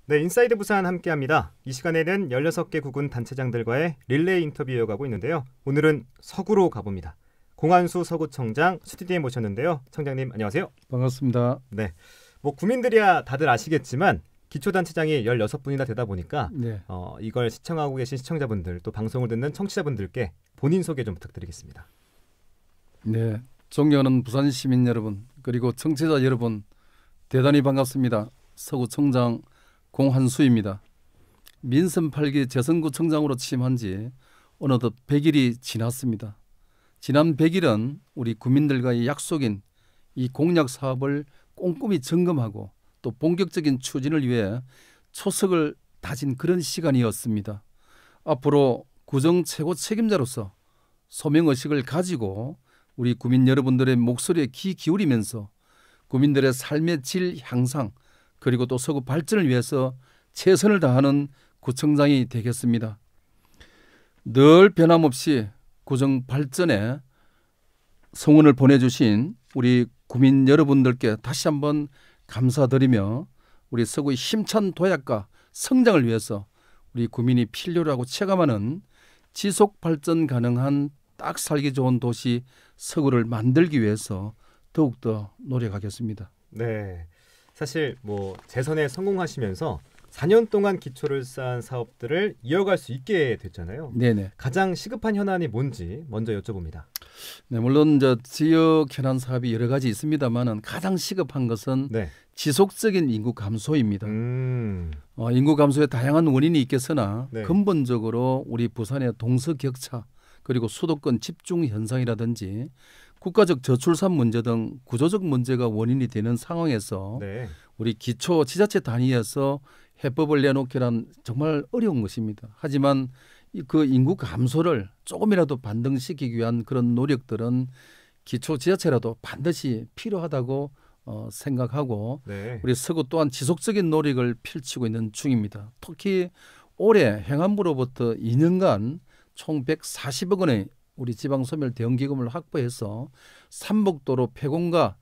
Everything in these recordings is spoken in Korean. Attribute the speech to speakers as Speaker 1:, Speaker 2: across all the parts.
Speaker 1: 네, 인사이드 부산 함께합니다. 이 시간에는 16개 구군 단체장들과의 릴레이 인터뷰 이어가고 있는데요. 오늘은 서구로 가봅니다. 공한수 서구청장 스튜디오에 모셨는데요. 청장님 안녕하세요.
Speaker 2: 반갑습니다.
Speaker 1: 네, 뭐 구민들이야 다들 아시겠지만 기초단체장이 16분이나 되다 보니까
Speaker 2: 네.
Speaker 1: 이걸 시청하고 계신 시청자분들 또 방송을 듣는 청취자분들께 본인 소개 좀 부탁드리겠습니다.
Speaker 2: 네, 존경하는 부산 시민 여러분 그리고 청취자 여러분 대단히 반갑습니다. 서구청장 공한수입니다. 민선 8기 재선구청장으로 취임한 지 어느덧 100일이 지났습니다. 지난 100일은 우리 국민들과의 약속인 이 공약 사업을 꼼꼼히 점검하고 또 본격적인 추진을 위해 초석을 다진 그런 시간이었습니다. 앞으로 구정 최고 책임자로서 소명의식을 가지고 우리 국민 여러분들의 목소리에 귀 기울이면서 국민들의 삶의 질 향상 그리고 또 서구 발전을 위해서 최선을 다하는 구청장이 되겠습니다. 늘 변함없이 구청 발전에 성원을 보내주신 우리 국민 여러분들께 다시 한번 감사드리며 우리 서구의 힘찬 도약과 성장을 위해서 우리 국민이 필요로 하고 체감하는 지속 발전 가능한 딱 살기 좋은 도시 서구를 만들기 위해서 더욱더 노력하겠습니다.
Speaker 1: 네, 사실 뭐 재선에 성공하시면서 4년 동안 기초를 쌓은 사업들을 이어갈 수 있게 됐잖아요.
Speaker 2: 네네.
Speaker 1: 가장 시급한 현안이 뭔지 먼저 여쭤봅니다.
Speaker 2: 네, 물론 지역 현안 사업이 여러 가지 있습니다만은 가장 시급한 것은
Speaker 1: 네.
Speaker 2: 지속적인 인구 감소입니다.
Speaker 1: 음.
Speaker 2: 인구 감소에 다양한 원인이 있겠으나
Speaker 1: 네.
Speaker 2: 근본적으로 우리 부산의 동서격차 그리고 수도권 집중 현상이라든지 국가적 저출산 문제 등 구조적 문제가 원인이 되는 상황에서
Speaker 1: 네.
Speaker 2: 우리 기초 지자체 단위에서 해법을 내놓기란 정말 어려운 것입니다. 하지만 그 인구 감소를 조금이라도 반등시키기 위한 그런 노력들은 기초 지자체라도 반드시 필요하다고 생각하고
Speaker 1: 네.
Speaker 2: 우리 서구 또한 지속적인 노력을 펼치고 있는 중입니다. 특히 올해 행안부로부터 2년간 총 140억 원의 우리 지방소멸 대응기금을 확보해서 삼복도로 폐공과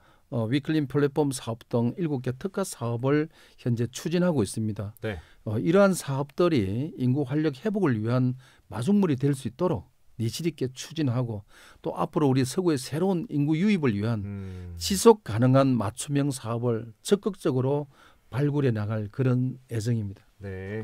Speaker 2: 위클린 플랫폼 사업 등 7개 특화 사업을 현재 추진하고 있습니다.
Speaker 1: 네.
Speaker 2: 이러한 사업들이 인구 활력 회복을 위한 마중물이 될 수 있도록 내실 있게 추진하고 또 앞으로 우리 서구의 새로운 인구 유입을 위한 지속 가능한 맞춤형 사업을 적극적으로 발굴해 나갈 그런 예정입니다.
Speaker 1: 네.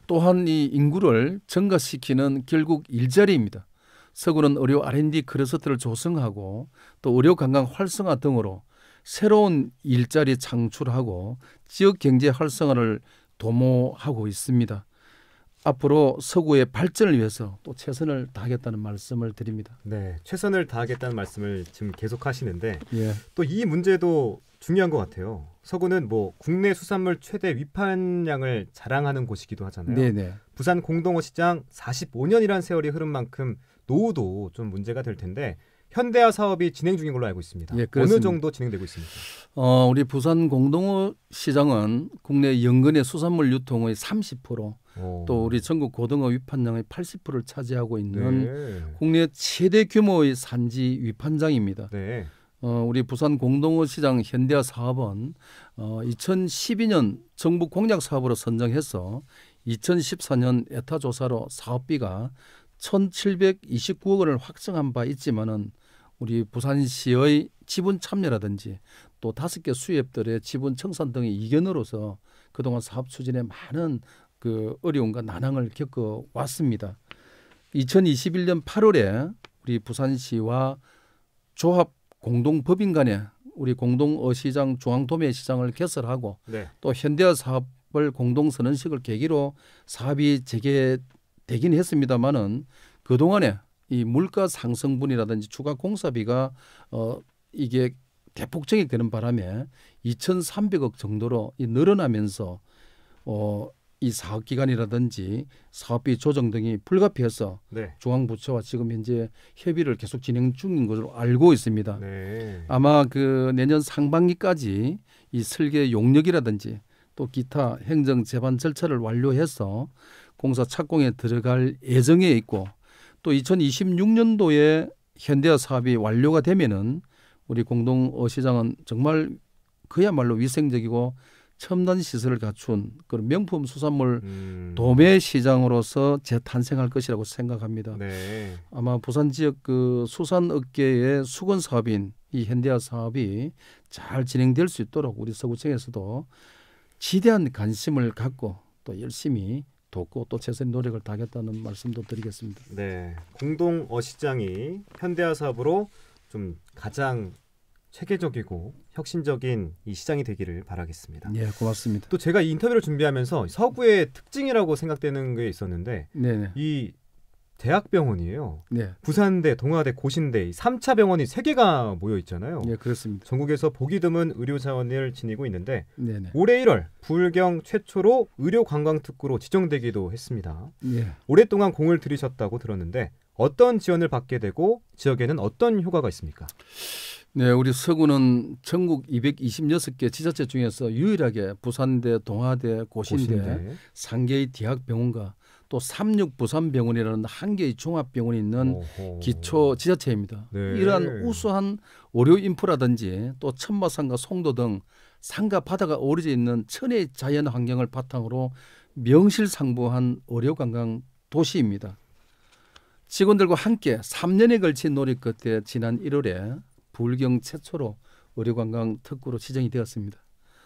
Speaker 2: 또한 이 인구를 증가시키는 결국 일자리입니다. 서구는 의료 R&D 클러스터를 조성하고 또 의료 관광 활성화 등으로 새로운 일자리 창출하고 지역 경제 활성화를 도모하고 있습니다. 앞으로 서구의 발전을 위해서 또 최선을 다하겠다는 말씀을 드립니다.
Speaker 1: 네, 최선을 다하겠다는 말씀을 지금 계속 하시는데
Speaker 2: 예.
Speaker 1: 또 이 문제도 중요한 것 같아요. 서구는 뭐 국내 수산물 최대 위판량을 자랑하는 곳이기도 하잖아요.
Speaker 2: 네네.
Speaker 1: 부산 공동어 시장 45년이란 세월이 흐른 만큼 노후도 좀 문제가 될 텐데 현대화 사업이 진행 중인 걸로 알고 있습니다.
Speaker 2: 예,
Speaker 1: 어느 정도 진행되고 있습니까?
Speaker 2: 우리 부산 공동어 시장은 국내 연근의 수산물 유통의 30%, 또 우리 전국 고등어 위판량의 80%를 차지하고 있는
Speaker 1: 네.
Speaker 2: 국내 최대 규모의 산지 위판장입니다.
Speaker 1: 네.
Speaker 2: 우리 부산 공동어 시장 현대화 사업은 2012년 정부 공약 사업으로 선정해서 2014년 에타 조사로 사업비가 1,729억 원을 확정한 바 있지만은 우리 부산시의 지분 참여라든지 또 5개 수협들의 지분 청산 등의 이견으로서 그동안 사업 추진에 많은 그 어려움과 난항을 겪어 왔습니다. 2021년 8월에 우리 부산시와 조합 공동법인 간에 우리 공동어시장 중앙도매시장을 개설하고
Speaker 1: 네.
Speaker 2: 또 현대화 사업을 공동선언식을 계기로 사업이 재개되긴 했습니다마는 그동안에 이 물가 상승분이라든지 추가 공사비가 이게 대폭증이 되는 바람에 2,300억 정도로 늘어나면서 이 사업기간이라든지 사업비 조정 등이 불가피해서
Speaker 1: 네.
Speaker 2: 중앙부처와 지금 현재 협의를 계속 진행 중인 것으로 알고 있습니다.
Speaker 1: 네.
Speaker 2: 아마 그 내년 상반기까지 이 설계 용역이라든지 또 기타 행정 제반 절차를 완료해서 공사 착공에 들어갈 예정에 있고 또 2026년도에 현대화 사업이 완료가 되면은 우리 공동어시장은 정말 그야말로 위생적이고 첨단 시설을 갖춘 그런 명품 수산물 도매 시장으로서 재탄생할 것이라고 생각합니다.
Speaker 1: 네.
Speaker 2: 아마 부산 지역 그 수산업계의 수건 사업인 이 현대화 사업이 잘 진행될 수 있도록 우리 서구청에서도 지대한 관심을 갖고 또 열심히 돕고 또 최선의 노력을 다하겠다는 말씀도 드리겠습니다.
Speaker 1: 네. 공동 어시장이 현대화 사업으로 좀 가장 체계적이고 혁신적인 이 시장이 되기를 바라겠습니다.
Speaker 2: 네, 고맙습니다.
Speaker 1: 또 제가 이 인터뷰를 준비하면서 서구의 특징이라고 생각되는 게 있었는데
Speaker 2: 네네.
Speaker 1: 이 대학병원이에요.
Speaker 2: 네.
Speaker 1: 부산대, 동아대, 고신대 3차 병원이 3개가 모여 있잖아요.
Speaker 2: 네, 그렇습니다.
Speaker 1: 전국에서 보기 드문 의료 자원을 지니고 있는데
Speaker 2: 네네.
Speaker 1: 올해 1월 불경 최초로 의료관광특구로 지정되기도 했습니다.
Speaker 2: 네.
Speaker 1: 오랫동안 공을 들이셨다고 들었는데 어떤 지원을 받게 되고 지역에는 어떤 효과가 있습니까?
Speaker 2: 네, 우리 서구는 전국 226개 지자체 중에서 유일하게 부산대, 동아대, 고신대, 3개의 대학병원과 또 36부산병원이라는 한 개의 종합병원이 있는 기초 지자체입니다.
Speaker 1: 네.
Speaker 2: 이러한 우수한 의료 인프라든지 또 천마산과 송도 등 산과 바다가 어우러져 있는 천혜의 자연 환경을 바탕으로 명실상부한 의료관광 도시입니다. 직원들과 함께 3년에 걸친 노력 끝에 지난 1월에 불경 최초로 의료관광 특구로 지정이 되었습니다.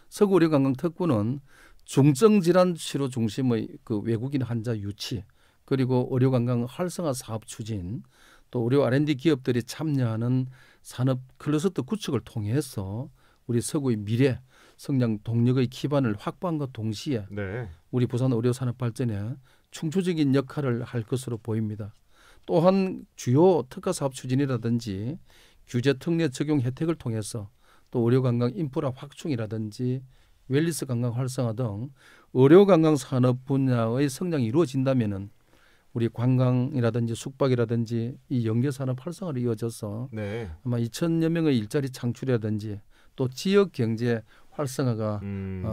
Speaker 2: 서구 의료관광 특구는 중증 질환 치료 중심의 그 외국인 환자 유치, 그리고 의료관광 활성화 사업 추진, 또 의료 R&D 기업들이 참여하는 산업 클러스터 구축을 통해서 우리 서구의 미래 성장 동력의 기반을 확보함과 동시에
Speaker 1: 네.
Speaker 2: 우리 부산 의료 산업 발전에 충추적인 역할을 할 것으로 보입니다. 또한 주요 특화 사업 추진이라든지 규제 특례 적용 혜택을 통해서 또 의료관광 인프라 확충이라든지 웰리스 관광 활성화 등 의료관광 산업 분야의 성장이 이루어진다면은 우리 관광이라든지 숙박이라든지 이 연계산업 활성화로 이어져서
Speaker 1: 네.
Speaker 2: 아마 2,000여 명의 일자리 창출이라든지 또 지역 경제 활성화가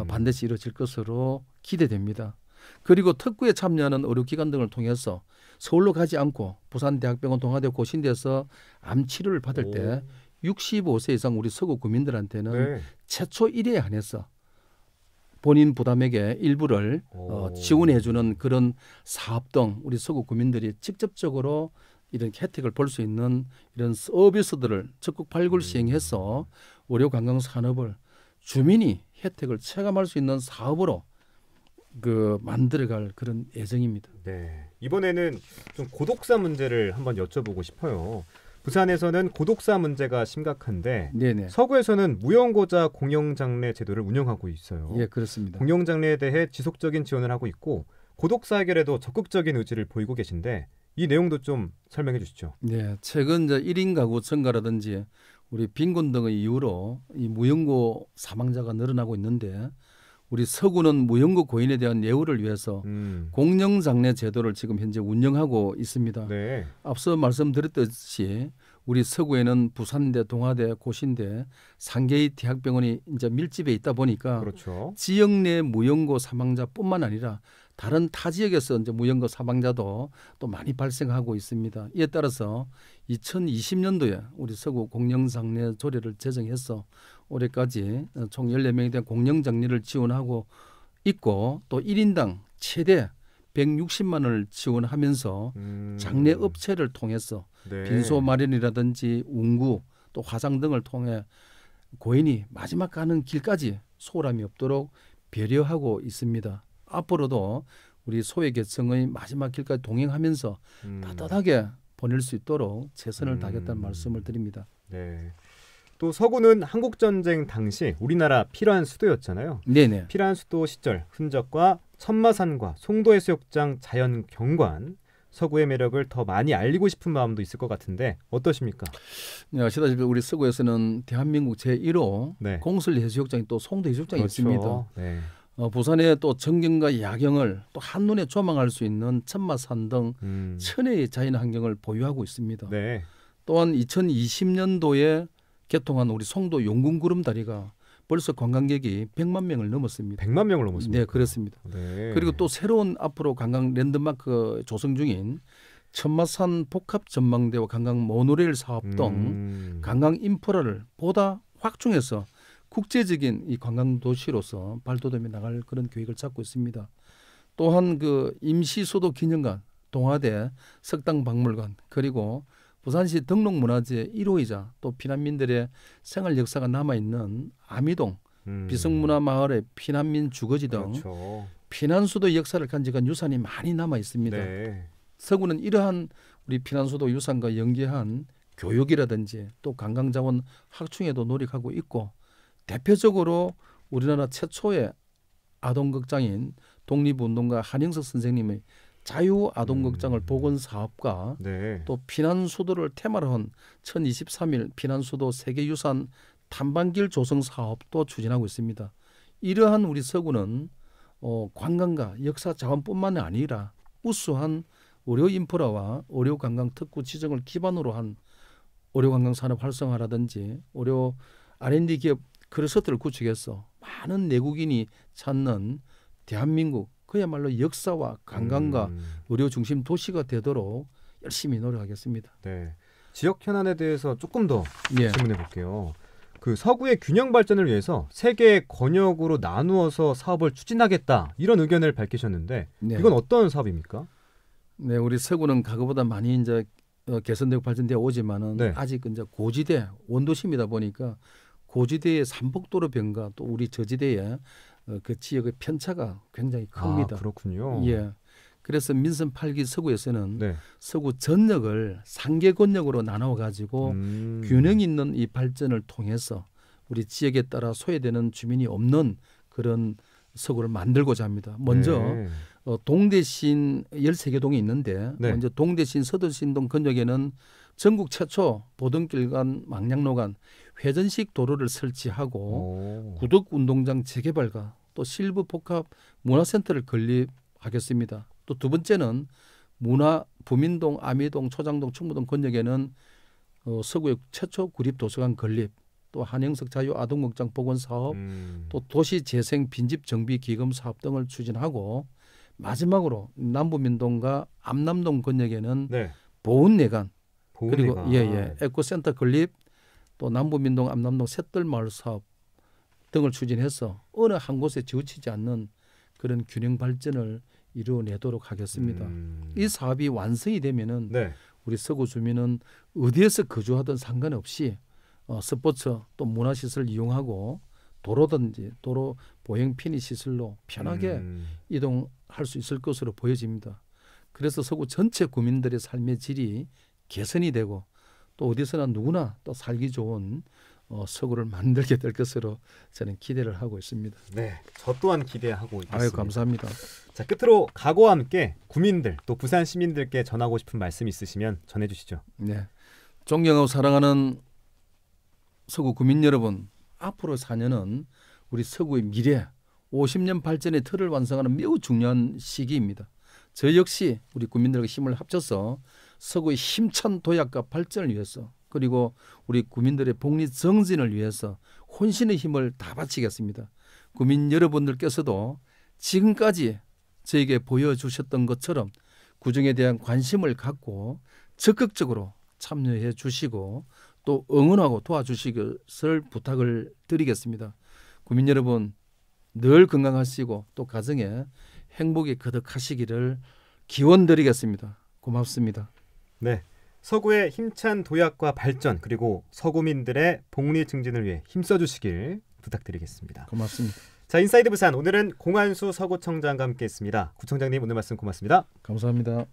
Speaker 2: 반드시 이루어질 것으로 기대됩니다. 그리고 특구에 참여하는 의료기관 등을 통해서 서울로 가지 않고 부산대학병원, 동아대, 고신대에서 암 치료를 받을 때 65세 이상 우리 서구 구민들한테는
Speaker 1: 네.
Speaker 2: 최초 1회에 한해서 본인 부담액의 일부를 지원해주는 그런 사업 등 우리 서구 구민들이 직접적으로 이런 혜택을 볼 수 있는 이런 서비스들을 적극 발굴 시행해서 의료관광 산업을 주민이 혜택을 체감할 수 있는 사업으로 그 만들어갈 그런 예정입니다.
Speaker 1: 네. 이번에는 좀 고독사 문제를 한번 여쭤보고 싶어요. 부산에서는 고독사 문제가 심각한데
Speaker 2: 네네.
Speaker 1: 서구에서는 무용고자 공영장례 제도를 운영하고 있어요.
Speaker 2: 예, 그렇습니다.
Speaker 1: 공영장례에 대해 지속적인 지원을 하고 있고 고독사 해결에도 적극적인 의지를 보이고 계신데 이 내용도 좀 설명해 주시죠.
Speaker 2: 네, 최근 이제 1인 가구 증가라든지 우리 빈곤 등의 이유로 이 무용고 사망자가 늘어나고 있는데 우리 서구는 무용고 고인에 대한 예우를 위해서 공영장례 제도를 지금 현재 운영하고 있습니다.
Speaker 1: 네.
Speaker 2: 앞서 말씀드렸듯이 우리 서구에는 부산대, 동아대, 고신대 3개의 대학병원이 이제 밀집해 있다 보니까
Speaker 1: 그렇죠.
Speaker 2: 지역 내 무용고 사망자뿐만 아니라 다른 타 지역에서 이제 무용고 사망자도 또 많이 발생하고 있습니다. 이에 따라서 2020년도에 우리 서구 공영장례 조례를 제정해서 올해까지 총 14명에 대한 공영장례를 지원하고 있고 또 1인당 최대 160만 원을 지원하면서 장례 업체를 통해서
Speaker 1: 네.
Speaker 2: 빈소 마련이라든지 운구 또 화상 등을 통해 고인이 마지막 가는 길까지 소홀함이 없도록 배려하고 있습니다. 앞으로도 우리 소외계층의 마지막 길까지 동행하면서 따뜻하게 보낼 수 있도록 최선을 다하겠다는 말씀을 드립니다.
Speaker 1: 네. 또 서구는 한국전쟁 당시 우리나라 필요한 수도였잖아요.
Speaker 2: 네네.
Speaker 1: 필요한 수도 시절 흔적과 천마산과 송도해수욕장 자연경관 서구의 매력을 더 많이 알리고 싶은 마음도 있을 것 같은데 어떠십니까?
Speaker 2: 네, 아시다시피 우리 서구에서는 대한민국 제1호
Speaker 1: 네.
Speaker 2: 공설해수욕장이 또 송도해수욕장이
Speaker 1: 그렇죠.
Speaker 2: 있습니다.
Speaker 1: 네.
Speaker 2: 부산의 또 정경과 야경을 또 한눈에 조망할 수 있는 천마산 등 천혜의 자연 환경을 보유하고 있습니다.
Speaker 1: 네.
Speaker 2: 또한 2020년도에 개통한 우리 송도 용궁구름다리가 벌써 관광객이 100만 명을 넘었습니다.
Speaker 1: 100만 명을 넘었습니다.
Speaker 2: 네, 그렇습니다.
Speaker 1: 네.
Speaker 2: 그리고 또 새로운 앞으로 관광 랜드마크 조성 중인 천마산 복합 전망대와 관광 모노레일 사업 등 관광 인프라를 보다 확충해서 국제적인 이 관광 도시로서 발돋움해 나갈 그런 계획을 잡고 있습니다. 또한 그 임시수도 기념관, 동아대 석당박물관, 그리고 부산시 등록문화재 1호이자 또 피난민들의 생활 역사가 남아있는 아미동 비성문화마을의 피난민 주거지 등
Speaker 1: 그렇죠.
Speaker 2: 피난수도 역사를 간직한 유산이 많이 남아 있습니다.
Speaker 1: 네.
Speaker 2: 서구는 이러한 우리 피난수도 유산과 연계한 교육이라든지 또 관광자원 확충에도 노력하고 있고, 대표적으로 우리나라 최초의 아동극장인 독립운동가 한영석 선생님의 자유아동극장을 복원 사업과
Speaker 1: 네.
Speaker 2: 또 피난수도를 테마로 한 1023일 피난수도 세계유산 탐방길 조성 사업도 추진하고 있습니다. 이러한 우리 서구는 관광과 역사 자원뿐만 아니라 우수한 의료 인프라와 의료 관광 특구 지정을 기반으로 한 의료 관광 산업 활성화라든지 의료 R&D 기업 클러스터를 구축해서 많은 내국인이 찾는 대한민국 그야말로 역사와 관광과 의료 중심 도시가 되도록 열심히 노력하겠습니다.
Speaker 1: 네. 지역 현안에 대해서 조금 더
Speaker 2: 예.
Speaker 1: 질문해 볼게요. 그 서구의 균형 발전을 위해서 세 개의 권역으로 나누어서 사업을 추진하겠다 이런 의견을 밝히셨는데
Speaker 2: 네.
Speaker 1: 이건 어떤 사업입니까?
Speaker 2: 네, 우리 서구는 과거보다 많이 이제 개선되고 발전되어 오지만은
Speaker 1: 네.
Speaker 2: 아직 이제 고지대 원도심이다 보니까 고지대의 삼복도로 변과 또 우리 저지대의 그 지역의 편차가 굉장히 큽니다.
Speaker 1: 아, 그렇군요.
Speaker 2: 예. 그래서 민선 8기 서구에서는
Speaker 1: 네.
Speaker 2: 서구 전역을 3개 권역으로 나눠 가지고 균형 있는 이 발전을 통해서 우리 지역에 따라 소외되는 주민이 없는 그런 서구를 만들고자 합니다. 먼저
Speaker 1: 네.
Speaker 2: 동대신 13개 동이 있는데
Speaker 1: 네.
Speaker 2: 먼저 동대신 서도신동 근역에는 전국 최초 보등길 간 망량로 간 회전식 도로를 설치하고 구덕 운동장 재개발과 또 실부 복합 문화센터를 건립하겠습니다. 또 두 번째는 부민동, 아미동, 초장동, 충무동 건역에는 서구의 최초 구립 도서관 건립, 또 한영석 자유 아동극장 복원 사업, 또 도시 재생 빈집 정비 기금 사업 등을 추진하고, 마지막으로 남부민동과 암남동 건역에는
Speaker 1: 네.
Speaker 2: 보훈내관, 그리고
Speaker 1: 보훈내관.
Speaker 2: 에코센터 건립, 또 남부민동, 암남동 셋들마을 사업 등을 추진해서 어느 한 곳에 지우치지 않는 그런 균형 발전을 이루어내도록 하겠습니다. 이 사업이 완성이 되면은
Speaker 1: 네.
Speaker 2: 우리 서구 주민은 어디에서 거주하든 상관없이 스포츠 또 문화시설을 이용하고 도로든지 도로 보행 편의 시설로 편하게 이동할 수 있을 것으로 보여집니다. 그래서 서구 전체 국민들의 삶의 질이 개선이 되고 또 어디서나 누구나 또 살기 좋은 서구를 만들게 될 것으로 저는 기대를 하고 있습니다.
Speaker 1: 네, 저 또한 기대하고 있습니다.
Speaker 2: 아유, 감사합니다.
Speaker 1: 자, 끝으로 각오와 함께 국민들 또 부산 시민들께 전하고 싶은 말씀 있으시면 전해주시죠.
Speaker 2: 네, 존경하고 사랑하는 서구 국민 여러분, 앞으로 4년은 우리 서구의 미래 50년 발전의 틀을 완성하는 매우 중요한 시기입니다. 저 역시 우리 국민들과 힘을 합쳐서 서구의 힘찬 도약과 발전을 위해서, 그리고 우리 국민들의 복리 정진을 위해서 혼신의 힘을 다 바치겠습니다. 국민 여러분들께서도 지금까지 저에게 보여주셨던 것처럼 구정에 대한 관심을 갖고 적극적으로 참여해 주시고 또 응원하고 도와주시길 부탁을 드리겠습니다. 국민 여러분, 늘 건강하시고 또 가정에 행복이 거듭하시기를 기원드리겠습니다. 고맙습니다.
Speaker 1: 네, 서구의 힘찬 도약과 발전, 그리고 서구민들의 복리 증진을 위해 힘써주시길 부탁드리겠습니다.
Speaker 2: 고맙습니다.
Speaker 1: 자, 인사이드 부산, 오늘은 공한수 서구청장과 함께했습니다. 구청장님, 오늘 말씀 고맙습니다.
Speaker 2: 감사합니다.